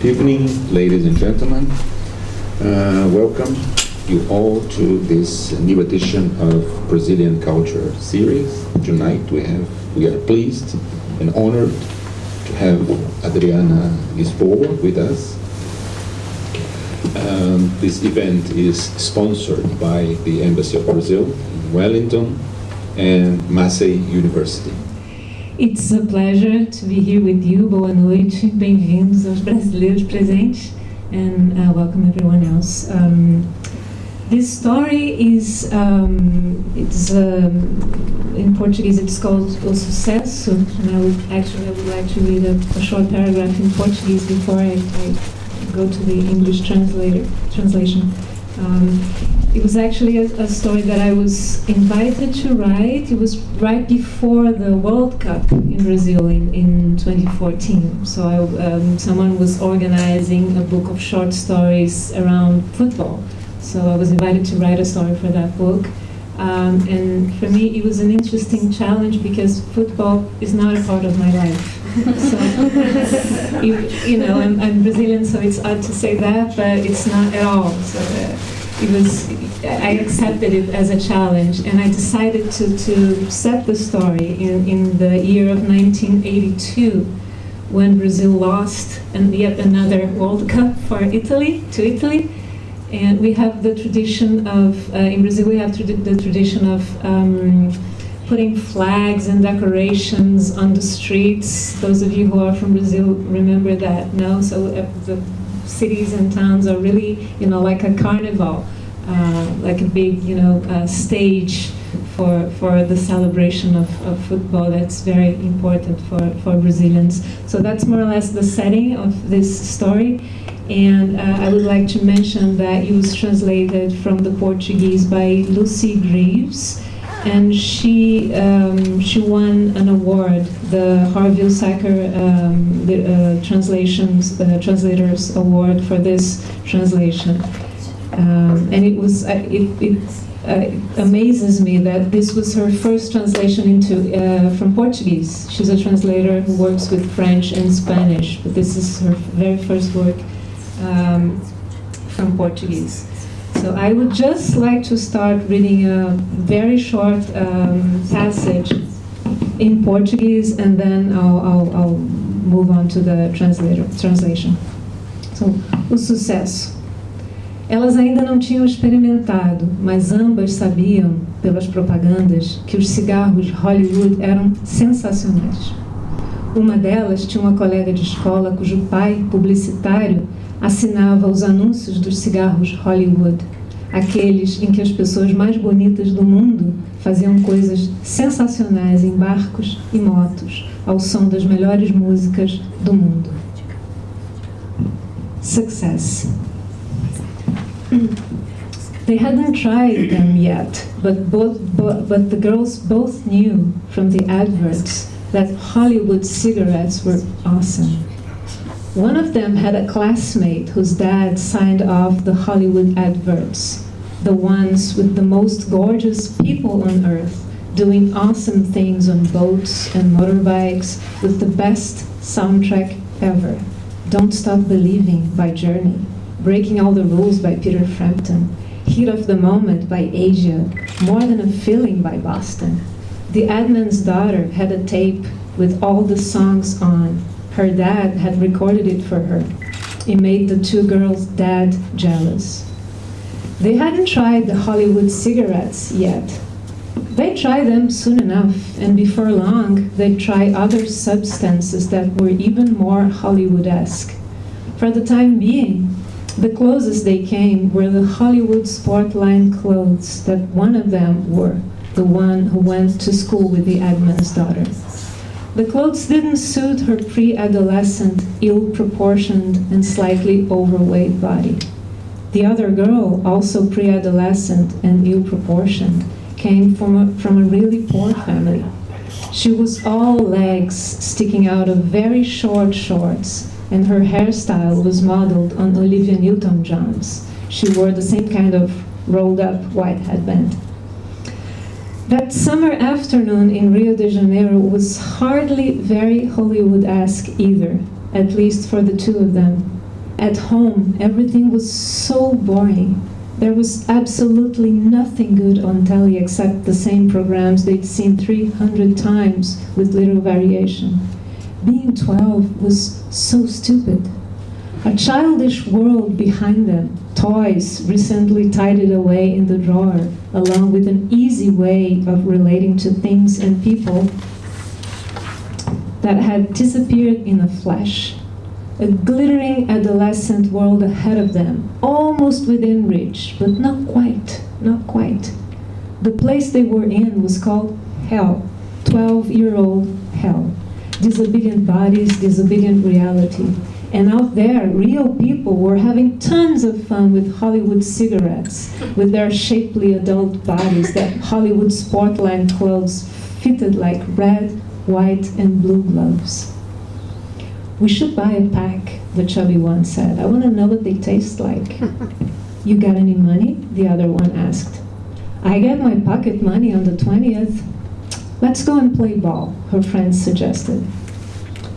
Good evening, ladies and gentlemen. Welcome you all to this new edition of Brazilian Culture Series. Tonight we are pleased and honored to have Adriana Lisboa with us. This event is sponsored by the Embassy of Brazil in Wellington and Massey University. It's a pleasure to be here with you. Boa noite, bem-vindos aos brasileiros presentes, and welcome everyone else. This story is, in Portuguese it's called O Sucesso, and I would like to read a short paragraph in Portuguese before I go to the English translation. It was actually a story that I was invited to write. It was right before the World Cup in Brazil in 2014. So someone was organizing a book of short stories around football. So I was invited to write a story for that book. And for me, it was an interesting challenge because football is not a part of my life. So, I'm Brazilian, so it's odd to say that, but it's not at all. So I accepted it as a challenge, and I decided to set the story in the year of 1982, when Brazil lost yet another World Cup to Italy. And we have the tradition of, in Brazil we have the tradition of putting flags and decorations on the streets. Those of you who are from Brazil remember that, no? So the cities and towns are really, like a carnival, like a big, stage for the celebration of football. That's very important for Brazilians. So that's more or less the setting of this story. And I would like to mention that it was translated from the Portuguese by Lucy Greaves, and she won an award, the Harville Sacker Translators Award for this translation. And it amazes me that this was her first translation from Portuguese. She's a translator who works with French and Spanish, but this is her very first work from Portuguese. So I would just like to start reading a very short passage in Portuguese, and then I'll move on to the translation. So, o sucesso. Elas ainda não tinham experimentado, mas ambas sabiam, pelas propagandas, que os cigarros Hollywood eram sensacionais. Uma delas tinha uma colega de escola cujo pai, publicitário, assinava os anúncios dos cigarros Hollywood, aqueles em que as pessoas mais bonitas do mundo faziam coisas sensacionais em barcos e motos, ao som das melhores músicas do mundo. Success. They hadn't tried them yet, but the girls both knew from the adverts that Hollywood cigarettes were awesome. One of them had a classmate whose dad signed off the Hollywood adverts, the ones with the most gorgeous people on earth, doing awesome things on boats and motorbikes with the best soundtrack ever. Don't Stop Believing by Journey, Breaking All the Rules by Peter Frampton, Heat of the Moment by Asia, More Than a Feeling by Boston. The adman's daughter had a tape with all the songs on. Her dad had recorded it for her. It made the two girls' dad jealous. They hadn't tried the Hollywood cigarettes yet. They'd try them soon enough, and before long, they'd try other substances that were even more Hollywood-esque. For the time being, the closest they came were the Hollywood Sportline clothes that one of them wore, the one who went to school with the adman's daughter. The clothes didn't suit her pre-adolescent, ill-proportioned and slightly overweight body. The other girl, also pre-adolescent and ill-proportioned, came from a really poor family. She was all legs sticking out of very short shorts, and her hairstyle was modeled on Olivia Newton-John's. She wore the same kind of rolled-up white headband. That summer afternoon in Rio de Janeiro was hardly very Hollywood-esque either, at least for the two of them. At home, everything was so boring. There was absolutely nothing good on telly except the same programs they'd seen 300 times with little variation. Being 12 was so stupid. A childish world behind them, toys recently tidied away in the drawer, along with an easy way of relating to things and people that had disappeared in a flash. A glittering adolescent world ahead of them, almost within reach, but not quite, not quite. The place they were in was called hell, 12-year-old hell. Disobedient bodies, disobedient reality. And out there, real people were having tons of fun with Hollywood cigarettes, with their shapely adult bodies that Hollywood sportline clothes fitted like red, white, and blue gloves. "We should buy a pack," the chubby one said. "I want to know what they taste like." "You got any money?" the other one asked. "I get my pocket money on the 20th. "Let's go and play ball," her friends suggested.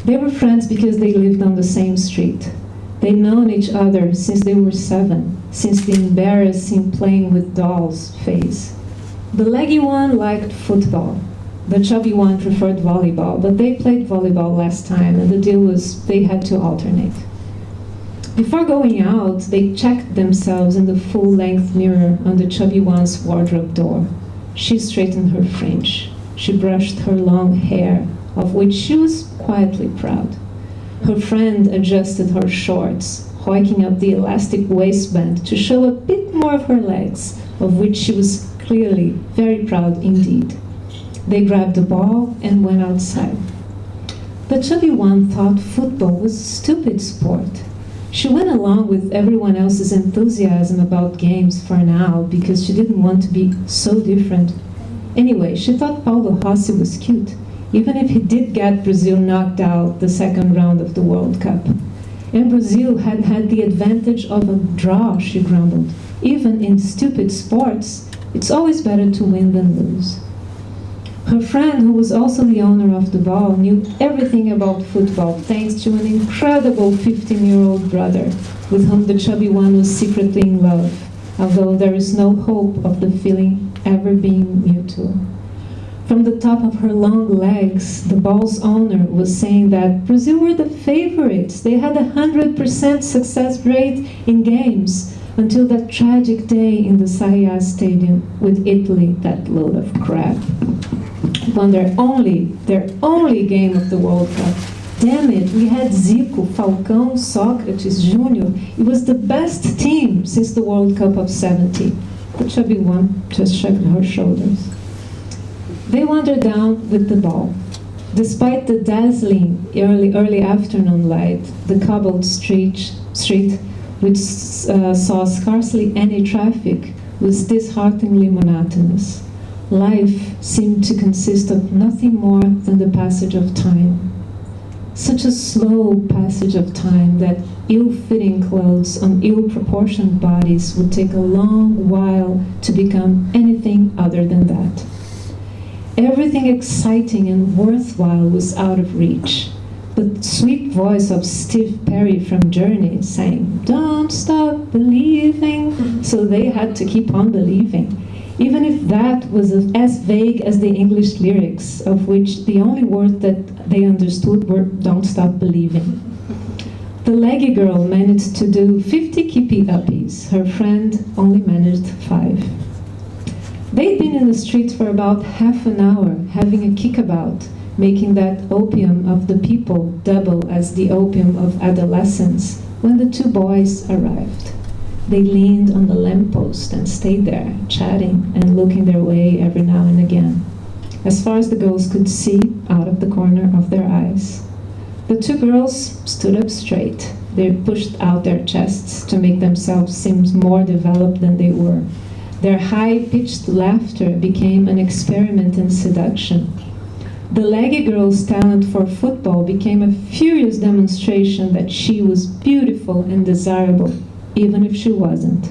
They were friends because they lived on the same street. They'd known each other since they were 7, since the embarrassing playing with dolls phase. The leggy one liked football. The chubby one preferred volleyball, but they played volleyball last time, and the deal was they had to alternate. Before going out, they checked themselves in the full-length mirror on the chubby one's wardrobe door. She straightened her fringe. She brushed her long hair, of which she was quietly proud. Her friend adjusted her shorts, hoiking up the elastic waistband to show a bit more of her legs, of which she was clearly very proud indeed. They grabbed a ball and went outside. The chubby one thought football was a stupid sport. She went along with everyone else's enthusiasm about games for now because she didn't want to be so different. Anyway, she thought Paulo Rossi was cute, even if he did get Brazil knocked out the second round of the World Cup. And Brazil had had the advantage of a draw, she grumbled. Even in stupid sports, it's always better to win than lose. Her friend, who was also the owner of the ball, knew everything about football thanks to an incredible 15-year-old brother with whom the chubby one was secretly in love, although there is no hope of the feeling ever being mutual. From the top of her long legs, the ball's owner was saying that Brazil were the favorites. They had 100% success rate in games until that tragic day in the Saia Stadium with Italy, that load of crap. Won their only game of the World Cup. Damn it, we had Zico, Falcão, Sócrates, Júnior. It was the best team since the World Cup of '70. The chubby one just shrugged her shoulders. They wandered down with the ball. Despite the dazzling early afternoon light, the cobbled street, which saw scarcely any traffic, was dishearteningly monotonous. Life seemed to consist of nothing more than the passage of time. Such a slow passage of time that ill-fitting clothes on ill-proportioned bodies would take a long while to become anything other than that. Everything exciting and worthwhile was out of reach. The sweet voice of Steve Perry from Journey sang, "Don't stop believing," so they had to keep on believing. Even if that was as vague as the English lyrics, of which the only word that they understood were "don't stop believing." The leggy girl managed to do 50 kippy-uppies. Her friend only managed 5. They'd been in the streets for about half an hour, having a kickabout, making that opium of the people double as the opium of adolescence, when the 2 boys arrived. They leaned on the lamppost and stayed there, chatting and looking their way every now and again, as far as the girls could see out of the corner of their eyes. The 2 girls stood up straight. They pushed out their chests to make themselves seem more developed than they were. Their high-pitched laughter became an experiment in seduction. The leggy girl's talent for football became a furious demonstration that she was beautiful and desirable, even if she wasn't.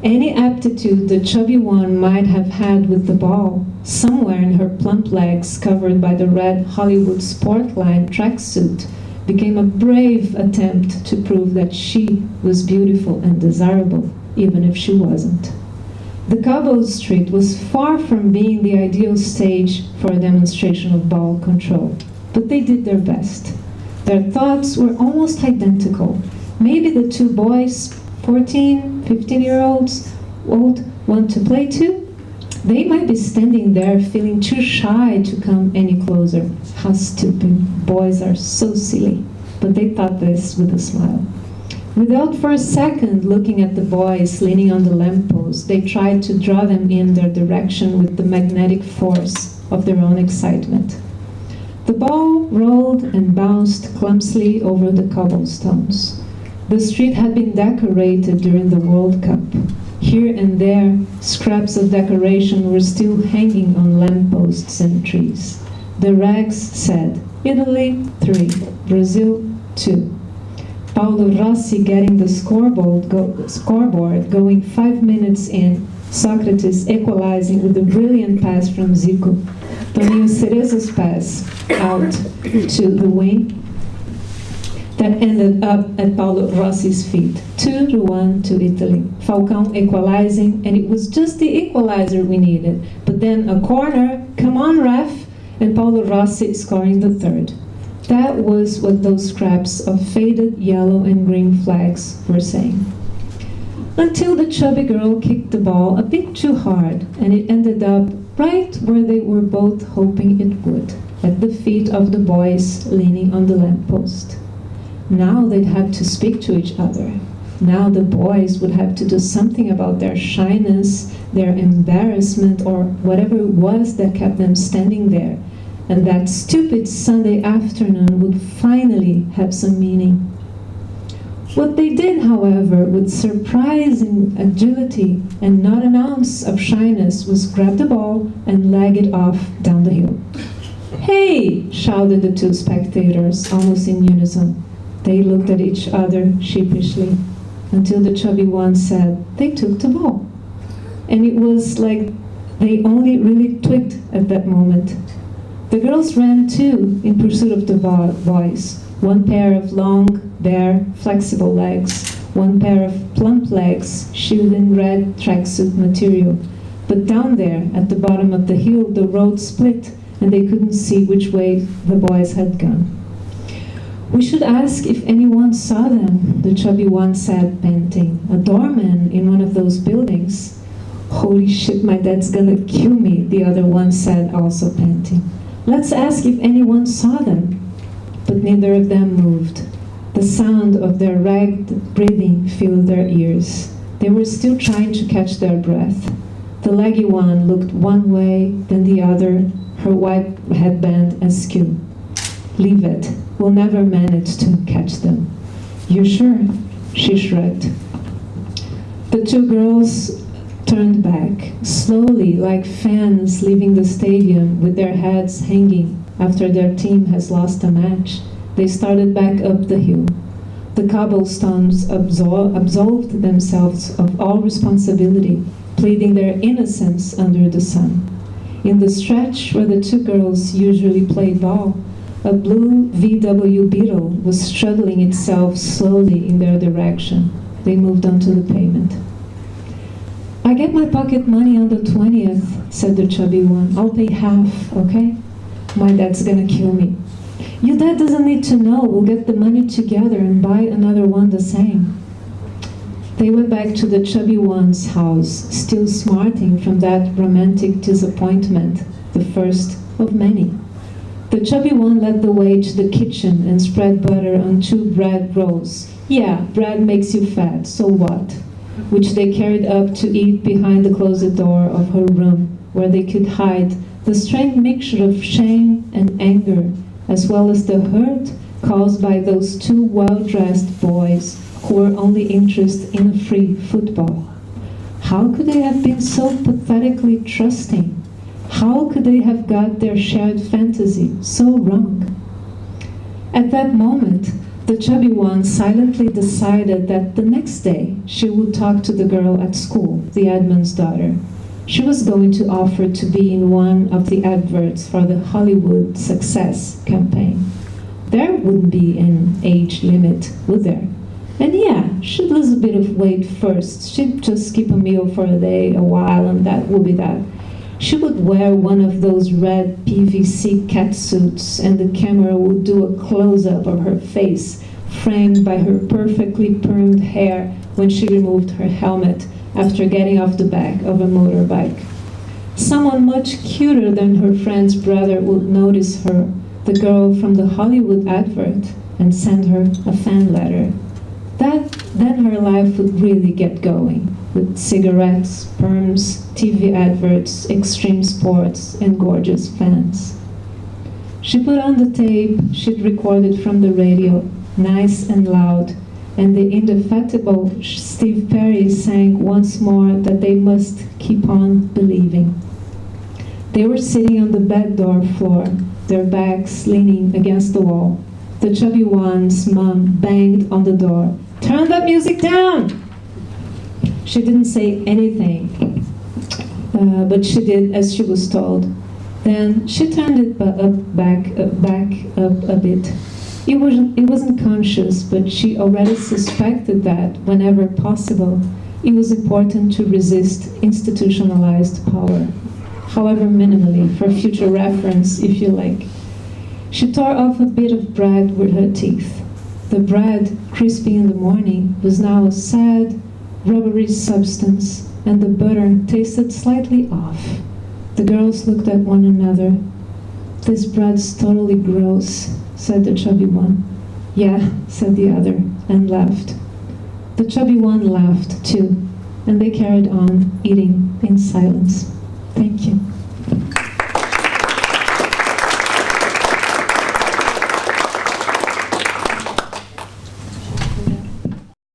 Any aptitude the chubby one might have had with the ball, somewhere in her plump legs covered by the red Hollywood Sportline tracksuit, became a brave attempt to prove that she was beautiful and desirable, even if she wasn't. The cobbled street was far from being the ideal stage for a demonstration of ball control, but they did their best. Their thoughts were almost identical. Maybe the two boys, 14, 15-year-olds old, want to play too? They might be standing there feeling too shy to come any closer. How stupid. Boys are so silly. But they thought this with a smile. Without for a second looking at the boys leaning on the lamppost, they tried to draw them in their direction with the magnetic force of their own excitement. The ball rolled and bounced clumsily over the cobblestones. The street had been decorated during the World Cup. Here and there, scraps of decoration were still hanging on lampposts and trees. The rags said, Italy 3, Brazil 2. Paolo Rossi getting the scoreboard going 5 minutes in, Socrates equalizing with a brilliant pass from Zico, Toninho Cerezo's pass out to the wing that ended up at Paolo Rossi's feet. 2-1 to Italy. Falcão equalizing, and it was just the equalizer we needed. But then a corner, come on ref, and Paolo Rossi scoring the third. That was what those scraps of faded yellow and green flags were saying. Until the chubby girl kicked the ball a bit too hard, and it ended up right where they were both hoping it would, at the feet of the boys leaning on the lamppost. Now they'd have to speak to each other. Now the boys would have to do something about their shyness, their embarrassment, or whatever it was that kept them standing there. And that stupid Sunday afternoon would finally have some meaning. What they did, however, with surprising agility and not an ounce of shyness, was grab the ball and leg it off down the hill. "Hey!" shouted the two spectators, almost in unison. They looked at each other sheepishly, until the chubby one said, "They took the ball." And it was like they only really twigged at that moment. The girls ran too, in pursuit of the boys. One pair of long, bare, flexible legs, one pair of plump legs, shielded in red tracksuit material. But down there, at the bottom of the hill, the road split, and they couldn't see which way the boys had gone. "We should ask if anyone saw them," the chubby one said, panting. "A doorman in one of those buildings." "Holy shit, my dad's gonna kill me," the other one said, also panting. "Let's ask if anyone saw them." But neither of them moved. The sound of their ragged breathing filled their ears. They were still trying to catch their breath. The leggy one looked one way, then the other, her white headband askew. "Leave it. We'll never manage to catch them." "You sure?" She shrugged. The two girls turned back, slowly, like fans leaving the stadium with their heads hanging after their team has lost a match. They started back up the hill. The cobblestones absolved themselves of all responsibility, pleading their innocence under the sun. In the stretch where the two girls usually played ball, a blue VW Beetle was struggling itself slowly in their direction. They moved onto the pavement. "I get my pocket money on the 20th, said the chubby one. "I'll pay half, okay? My dad's gonna kill me." "Your dad doesn't need to know. We'll get the money together and buy another one the same." They went back to the chubby one's house, still smarting from that romantic disappointment, the first of many. The chubby one led the way to the kitchen and spread butter on 2 bread rolls. "Yeah, bread makes you fat, so what?" Which they carried up to eat behind the closed door of her room, where they could hide the strange mixture of shame and anger, as well as the hurt caused by those 2 well-dressed boys who were only interested in a free football. How could they have been so pathetically trusting? How could they have got their shared fantasy so wrong? At that moment, the chubby one silently decided that the next day she would talk to the girl at school, the admin's daughter. She was going to offer to be in one of the adverts for the Hollywood Success campaign. There wouldn't be an age limit, would there? And yeah, she'd lose a bit of weight first. She'd just skip a meal for a day, a while, and that would be that. She would wear one of those red PVC catsuits, and the camera would do a close-up of her face, framed by her perfectly permed hair when she removed her helmet after getting off the back of a motorbike. Someone much cuter than her friend's brother would notice her, the girl from the Hollywood advert, and send her a fan letter. Then her life would really get going, with cigarettes, perms, TV adverts, extreme sports, and gorgeous fans. She put on the tape she'd recorded from the radio, nice and loud, and the indefatigable Steve Perry sang once more that they must keep on believing. They were sitting on the back door floor, their backs leaning against the wall. The chubby one's mom banged on the door. "Turn that music down!" She didn't say anything, but she did as she was told. Then she turned it back up a bit. It wasn't conscious, but she already suspected that, whenever possible, it was important to resist institutionalized power, however minimally, for future reference, if you like. She tore off a bit of bread with her teeth. The bread, crispy in the morning, was now a sad, rubbery substance, and the butter tasted slightly off. The girls looked at one another. "This bread's totally gross," said the chubby one. "Yeah," said the other, and laughed. The chubby one laughed too, and they carried on eating in silence. Thank you.